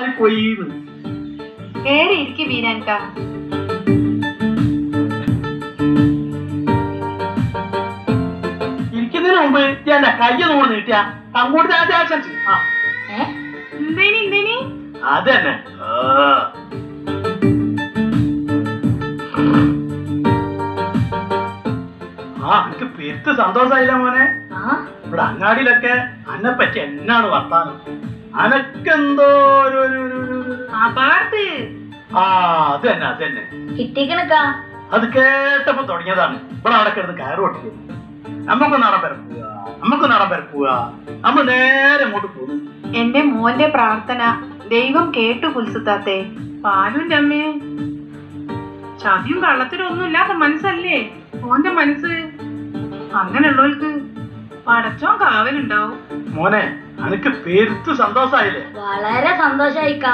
മാറിപ്പോയി. കേറി ഇരിക്കും വീരാൻക. ഇരിക്കുന്നതിന് മുമ്പ് ഞാൻ കയ്യ നോട് നീട്ടിയ അങ്ങോട്ട് എന്തേനി അതന്നെ. എനിക്ക് പെരുത്ത് സന്തോഷായില്ല മോനെ. ഇവിടെ അങ്ങാടിയിലൊക്കെ അന്നെ പറ്റി എന്നാണ് വർത്താനം. അനക്കെന്തോ അതന്നെ കിട്ടിക്കണക്കാ. അത് കേട്ടപ്പോ തുടങ്ങിയതാണ്. ഇവിടെ അവിടെ കിടന്ന് കയറ് പൊട്ടിയത്. നമുക്ക് നടൻ പരപ്പുക നമ്മൾ നേരെ അങ്ങോട്ട് പോകും. എന്റെ മോന്റെ പ്രാർത്ഥന ദൈവം കേട്ടു കുൽസുത്താത്തെ. പാലും രമ്മേ ചതിയും കള്ളത്തിനും ഒന്നും ഇല്ലാത്ത മനസ്സല്ലേ മോന്റെ മനസ്സ്. അങ്ങനെയുള്ളവർക്ക് പടച്ചോൻ കാവലുണ്ടാവും. മോനെ അനക്ക് പെരുത്ത് സന്തോഷായില്ലേ? വളരെ സന്തോഷായിക്കാ.